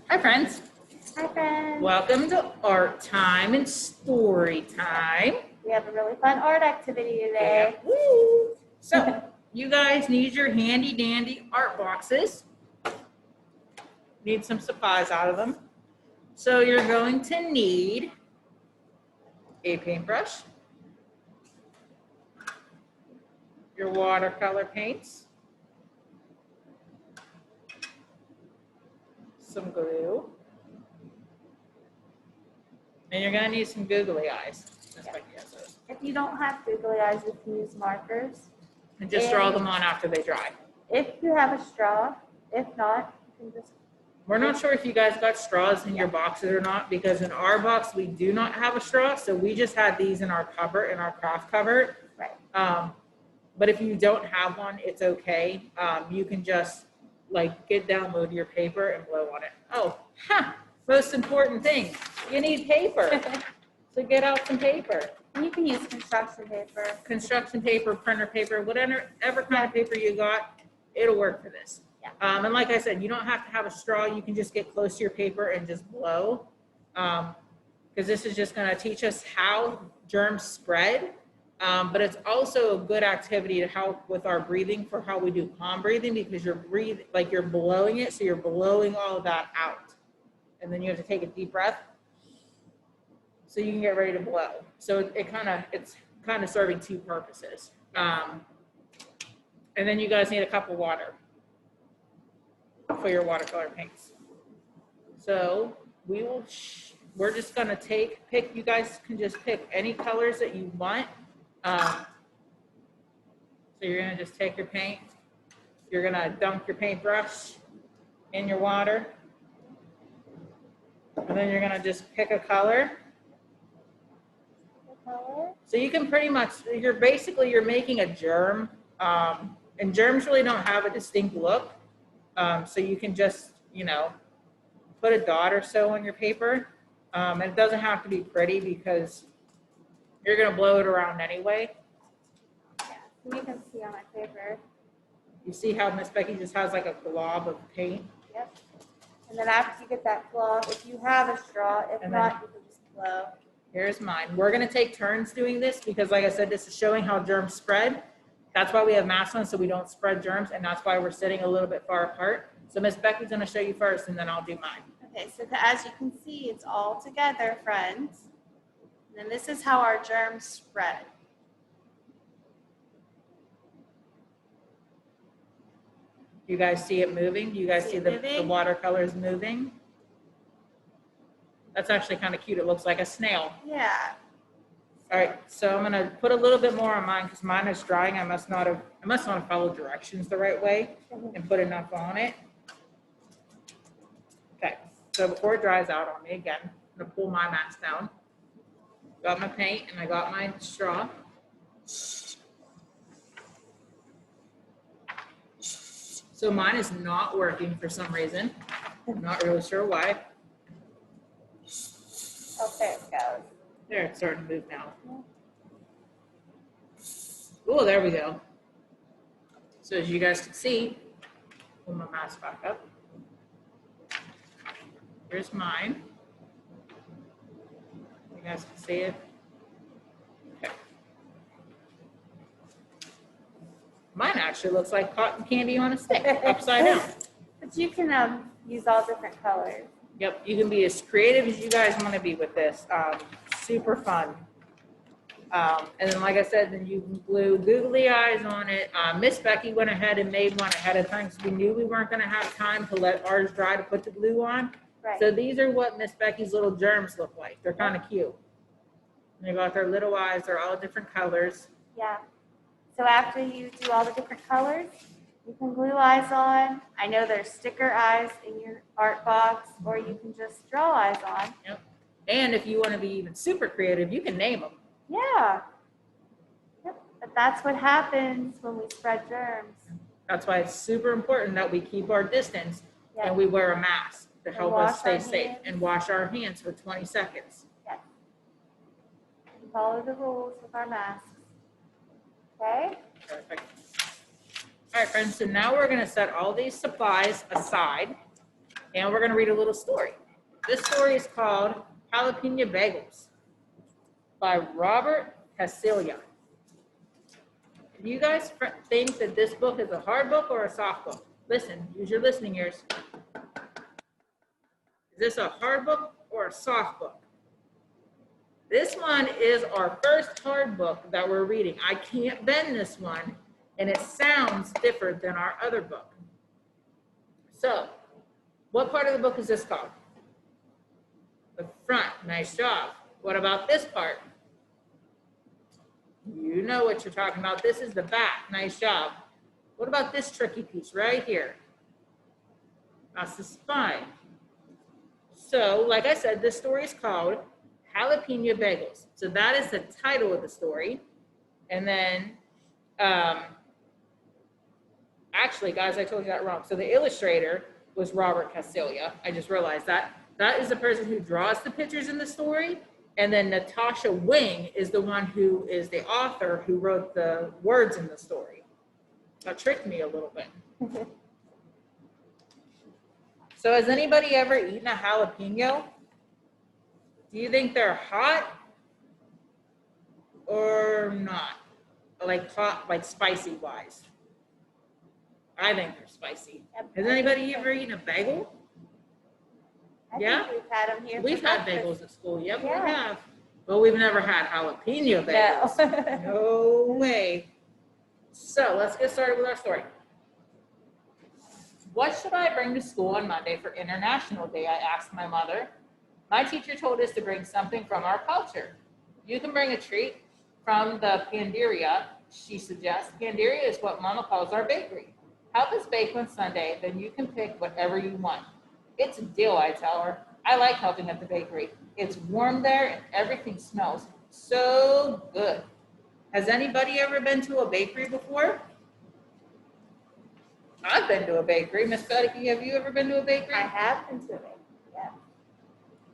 Hi, friends. Hi, friends. Welcome to Art Time and Story Time. We have a really fun art activity today. Yeah. Woo. So, you guys need your handy dandy art boxes. Need some supplies out of them. So, you're going to need a paintbrush, your watercolor paints, some glue, and you're going to need some googly eyes. That's what you guys are. If you don't have googly eyes, you can use markers. And just draw them on after they dry. If you have a straw, if not, you can just. We're not sure if you guys got straws in your boxes or not, because in our box, we do not have a straw. So we just had these in our cupboard, in our craft cupboard. Right. But if you don't have one, it's okay. You can just download your paper and blow on it. Oh, most important thing, you need paper. So get out some paper. And you can use construction paper. Construction paper, printer paper, whatever kind of paper you got, it'll work for this. Yeah. And like I said, you don't have to have a straw. You can just get close to your paper and just blow. Because this is just going to teach us how germs spread. But it's also a good activity to help with our breathing for how we do palm breathing, because you're breathing, like you're blowing it. So you're blowing all of that out. And then you have to take a deep breath so you can get ready to blow. So it's kind of serving two purposes. And then you guys need a cup of water for your watercolor paints. So we're just gonna pick, you guys can just pick any colors that you want. So you're gonna just take your paint, you're gonna dunk your paintbrush in your water, and then you're gonna just pick a color. So you can pretty much, you're making a germ, and germs really don't have a distinct look. So you can just, put a dot or so on your paper. And it doesn't have to be pretty because you're going to blow it around anyway. Yeah, you can see on my paper. You see how Miss Becky just has like a glob of paint? Yep. And then after you get that glob, if you have a straw, if not, you can just blow. Here's mine. We're going to take turns doing this because, like I said, this is showing how germs spread. That's why we have masks on, so we don't spread germs, and that's why we're sitting a little bit far apart. So Miss Becky's going to show you first, and then I'll do mine. Okay, so as you can see, it's all together, friends. And then this is how our germs spread. You guys see it moving? Do you guys see the watercolors moving? That's actually kind of cute. It looks like a snail. Yeah. All right, so I'm gonna put a little bit more on mine because mine is drying. I must not have followed directions the right way and put enough on it. Okay, so before it dries out on me again, I'm gonna pull my mask down. Got my paint and I got my straw. So mine is not working for some reason. I'm not really sure why. Oh, there it goes. There, it's starting to move now. Oh, there we go. So as you guys can see, pull my mask back up. Here's mine. You guys can see it. Okay. Mine actually looks like cotton candy on a stick, upside down. But you can use all different colors. Yep, you can be as creative as you guys want to be with this. Super fun. And then, like I said, then you glue googly eyes on it. Miss Becky went ahead and made one ahead of time because we knew we weren't going to have time to let ours dry to put the glue on. Right. So these are what Miss Becky's little germs look like. They're kind of cute. They got their little eyes. They're all different colors. Yeah. So after you do all the different colors, you can glue eyes on. I know there's sticker eyes in your art box, or you can just draw eyes on. Yep. And if you want to be even super creative, you can name them. Yeah. Yep. But that's what happens when we spread germs. That's why it's super important that we keep our distance and we wear a mask to help us stay safe and wash our hands for 20 seconds. Yes. And follow the rules with our masks. Okay? Perfect. All right, friends, so now we're going to set all these supplies aside, and we're gonna read a little story. This story is called Jalapeno Bagels by Robert Casilia. Do you guys think that this book is a hard book or a soft book? Listen, use your listening ears. Is this a hard book or a soft book? This one is our first hard book that we're reading. I can't bend this one, and it sounds different than our other book. So, what part of the book is this called? The front. Nice job. What about this part? You know what you're talking about. This is the back. Nice job. What about this tricky piece right here? That's the spine. So, like I said, this story is called Jalapeno Bagels. So that is the title of the story. And then, actually, guys, I told you that wrong. So the illustrator was Robert Casilia. I just realized that. That is the person who draws the pictures in the story. And then Natasha Wing is the one who is the author who wrote the words in the story. That tricked me a little bit. So has anybody ever eaten a jalapeno? Do you think they're hot or not? Like hot, like spicy wise? I think they're spicy. Has anybody ever eaten a bagel? I Yeah? think we've had them here. We've for had breakfast. bagels at school. Yep, Yeah. we have. But we've never had jalapeno bagels. No. No way. So let's get started with our story. What should I bring to school on Monday for International Day? I asked my mother. My teacher told us to bring something from our culture. You can bring a treat from the Panderia, she suggests. Panderia is what Mama calls our bakery. Help us bake on Sunday, then you can pick whatever you want. It's a deal, I tell her. I like helping at the bakery. It's warm there and everything smells so good. Has anybody ever been to a bakery before? I've been to a bakery. Miss Betty, have you ever been to a bakery? I have been to it. Yeah.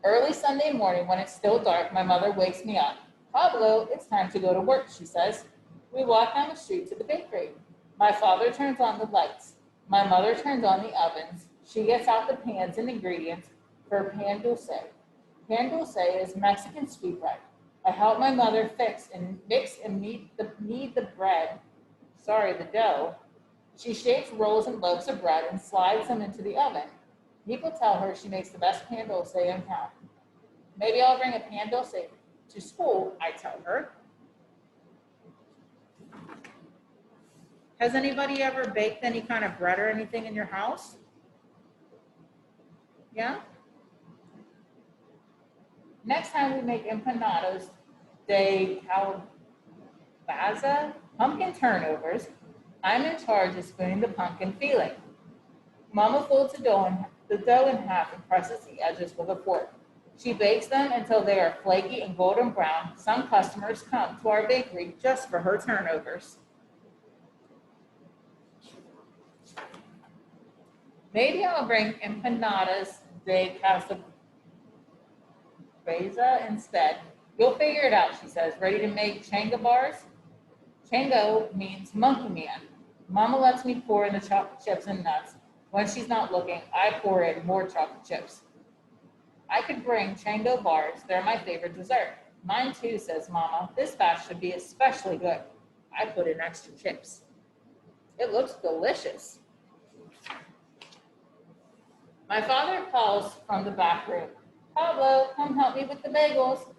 Early Sunday morning, when it's still dark, my mother wakes me up. Pablo, it's time to go to work, she says. We walk down the street to the bakery. My father turns on the lights. My mother turns on the ovens. She gets out the pans and ingredients for pan dulce. Pan dulce is Mexican sweetbread. I help my mother mix and knead the bread. The dough. She shapes rolls and loaves of bread and slides them into the oven. People tell her she makes the best pan dulce in town. Maybe I'll bring a pan dulce to school, I tell her. Has anybody ever baked any kind of bread or anything in your house? Yeah? Next time we make empanadas de calabaza, pumpkin turnovers, I'm in charge of spooning the pumpkin filling. Mama folds the dough in half and presses the edges with a fork. She bakes them until they are flaky and golden brown. Some customers come to our bakery just for her turnovers. Maybe I'll bring empanadas de calabaza instead. You'll figure it out, she says. Ready to make changa bars? Chango means monkey man. Mama lets me pour in the chocolate chips and nuts. When she's not looking, I pour in more chocolate chips. I could bring chango bars. They're my favorite dessert. Mine too, says Mama. This batch should be especially good. I put in extra chips. It looks delicious. My father calls from the back room. Pablo, come help me with the bagels.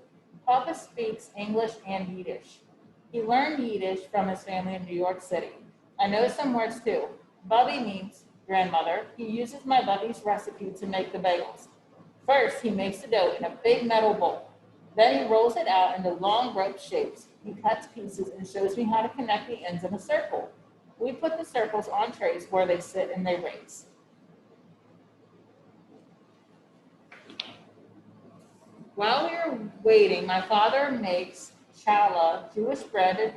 Papa speaks English and Yiddish. He learned Yiddish from his family in New York City. I know some words too. Bubby means grandmother. He uses my Bubby's recipe to make the bagels. First, he makes the dough in a big metal bowl. Then he rolls it out into long rope shapes. He cuts pieces and shows me how to connect the ends in a circle. We put the circles on trays where they sit and they raise. While we are waiting, my father makes challah, Jewish braided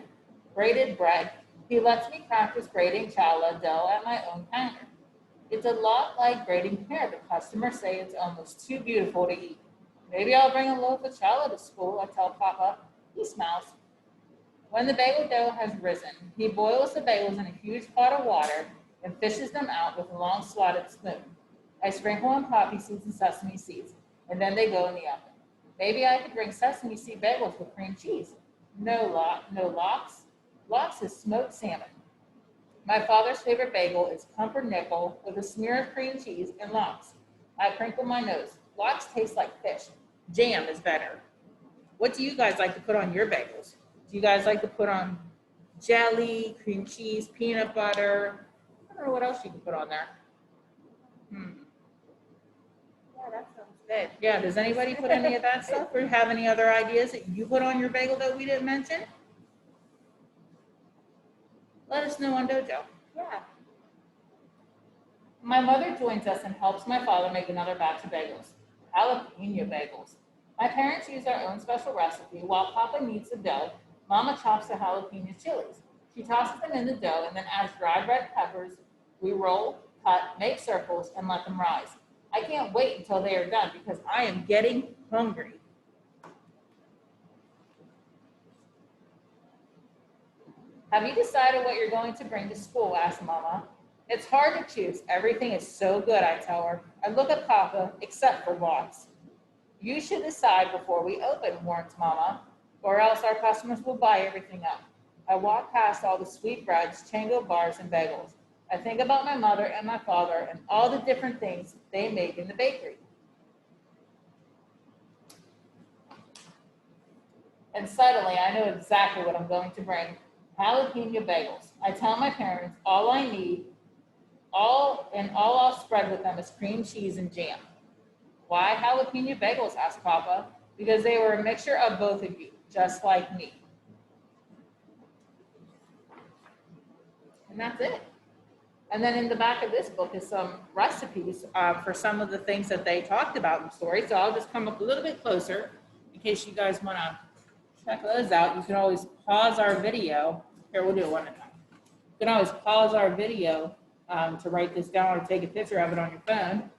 bread. He lets me practice braiding challah dough at my own counter. It's a lot like braiding hair, but customers say it's almost too beautiful to eat. Maybe I'll bring a loaf of challah to school, I tell Papa. He smiles. When the bagel dough has risen, he boils the bagels in a huge pot of water and fishes them out with a long slotted spoon. I sprinkle on poppy seeds and sesame seeds, and then they go in the oven. Maybe I could bring sesame seed bagels with cream cheese. No lox. Lox is smoked salmon. My father's favorite bagel is pumpernickel with a smear of cream cheese and lox. I crinkle my nose. Lox tastes like fish. Jam is better. What do you guys like to put on your bagels? Do you guys like to put on jelly, cream cheese, peanut butter? I don't know what else you can put on there. Yeah, that sounds good. Yeah, does anybody put any of that stuff or have any other ideas that you put on your bagel that we didn't mention? Let us know on Dojo. Yeah. My mother joins us and helps my father make another batch of bagels, jalapeno bagels. My parents use their own special recipe. While Papa kneads the dough, Mama chops the jalapeno chilies. She tosses them in the dough and then adds dried red peppers. We roll, cut, make circles, and let them rise. I can't wait until they are done because I am getting hungry. Have you decided what you're going to bring to school? Asked Mama. It's hard to choose. Everything is so good, I tell her. I look at Papa, except for lox. You should decide before we open, warns Mama, or else our customers will buy everything up. I walk past all the sweetbreads, chango bars, and bagels. I think about my mother and my father and all the different things they make in the bakery. And suddenly, I know exactly what I'm going to bring. Jalapeno bagels. I tell my parents all I need, all I'll spread with them is cream cheese and jam. Why jalapeno bagels? Asked Papa. Because they were a mixture of both of you, just like me. And that's it. And then in the back of this book is some recipes for some of the things that they talked about in the story. So I'll just come up a little bit closer in case you guys want to check those out. You can always pause our video. Here, we'll do it one at a time. You can always pause our video to write this down or take a picture of it on your phone.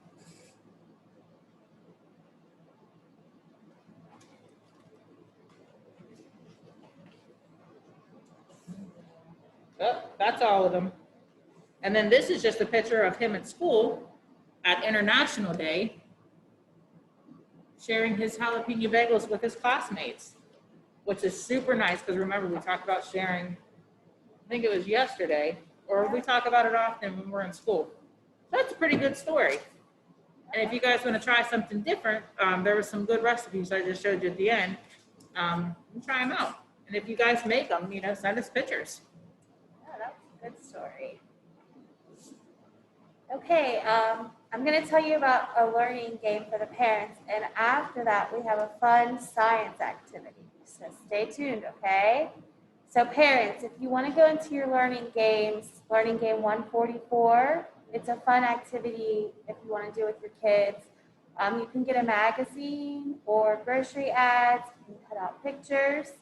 Oh, that's all of them. And then this is just a picture of him at school at International Day, sharing his jalapeno bagels with his classmates, which is super nice because remember we talked about sharing, I think it was yesterday, or we talk about it often when we're in school. That's a pretty good story. And if you guys want to try something different, there were some good recipes I just showed you at the end. Try them out. And if you guys make them, send us pictures. Yeah, that's a good story. Okay, I'm going to tell you about a learning game for the parents, and after that, we have a fun science activity. So stay tuned, okay? So parents, if you want to go into your learning games, Learning Game 144, it's a fun activity if you want to do with your kids. You can get a magazine or grocery ads, you can cut out pictures,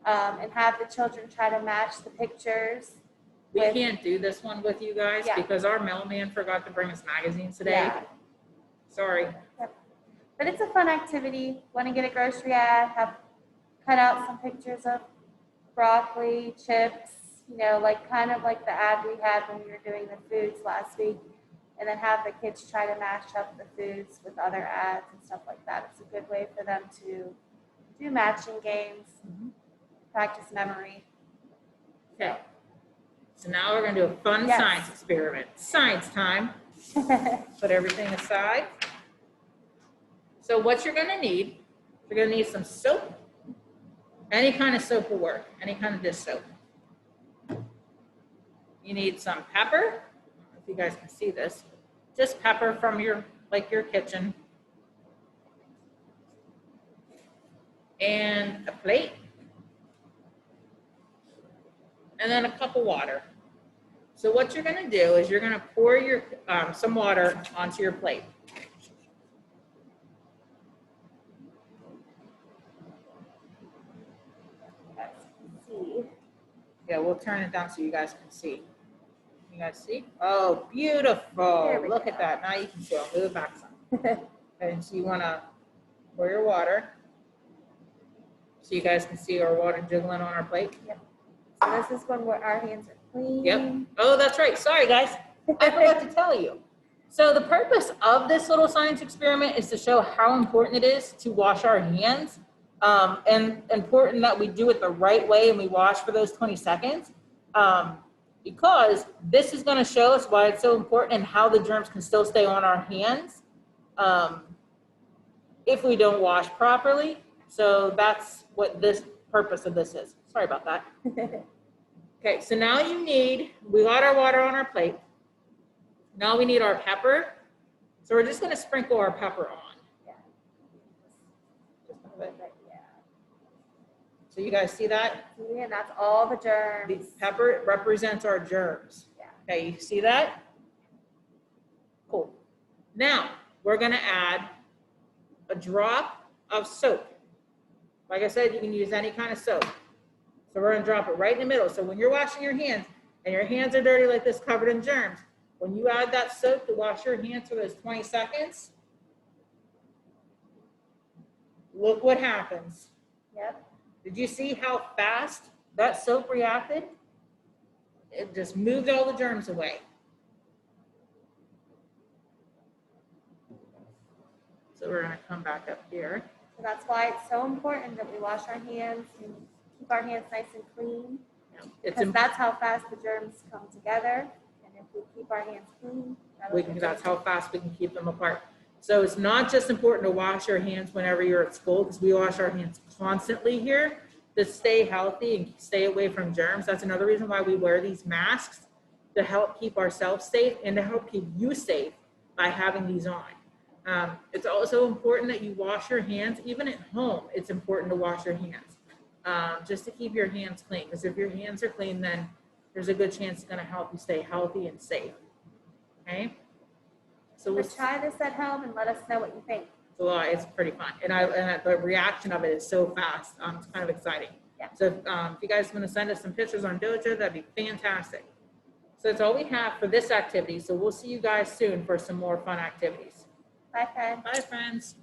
and have the children try to match the pictures. We can't do this one with you guys because our mailman forgot to bring us magazines today. Yeah. Sorry. Yep. But it's a fun activity. Want to get a grocery ad, cut out some pictures of broccoli, chips, kind of like the ad we had when we were doing the foods last week, and then have the kids try to match up the foods with other ads and stuff like that. It's a good way for them to do matching games, practice memory. Okay. So now we're going to do a fun science experiment. Science time. Put everything aside. So what you're going to need, you're going to need some soap. Any kind of soap will work. Any kind of dish soap. You need some pepper. I don't know if you guys can see this. Just pepper from your kitchen. And a plate. And then a cup of water. So what you're going to do is you're going to pour your some water onto your plate. Yeah, we'll turn it down so you guys can see. You guys see? Oh, beautiful. Look at that. Now you can see. I'll move it back some. And so you want to pour your water. So you guys can see our water jiggling on our plate. Yep. So this is when our hands are clean. Yep. Oh, that's right. Sorry, guys. I forgot to tell you. So the purpose of this little science experiment is to show how important it is to wash our hands, and important that we do it the right way and we wash for those 20 seconds. Because this is going to show us why it's so important and how the germs can still stay on our hands if we don't wash properly. So that's what this purpose of this is. Sorry about that. Okay, so now we got our water on our plate. Now we need our pepper. So we're just going to sprinkle our pepper on. Yeah. Just a bit. Yeah. So you guys see that? See, and that's all the The germs. pepper represents our germs. Yeah. Okay, you see that? Cool. Now we're going to add a drop of soap. Like I said, you can use any kind of soap. So we're going to drop it right in the middle. So when you're washing your hands and your hands are dirty like this, covered in germs, when you add that soap to wash your hands for those 20 seconds, look what happens. Yep. Did you see how fast that soap reacted? It just moved all the germs away. So we're going to come back up here. So that's why it's so important that we wash our hands and keep our hands nice and clean. It's Because that's how fast the germs come together. And if we keep our hands clean, that's how fast we can keep them apart. So it's not just important to wash your hands whenever you're at school, because we wash our hands constantly here to stay healthy and stay away from germs. That's another reason why we wear these masks, to help keep ourselves safe and to help keep you safe by having these on. It's also important that you wash your hands, even at home. It's important to wash your hands, just to keep your hands clean. Because if your hands are clean, then there's a good chance it's going to help you stay healthy and safe. Okay. So But try this at home and let us know what you think. it's pretty fun, and the reaction of it is so fast. It's kind of exciting. Yeah. So if you guys want to send us some pictures on Dojo, that'd be fantastic. So that's all we have for this activity. So we'll see you guys soon for some more fun activities. Bye, friends. Bye, friends.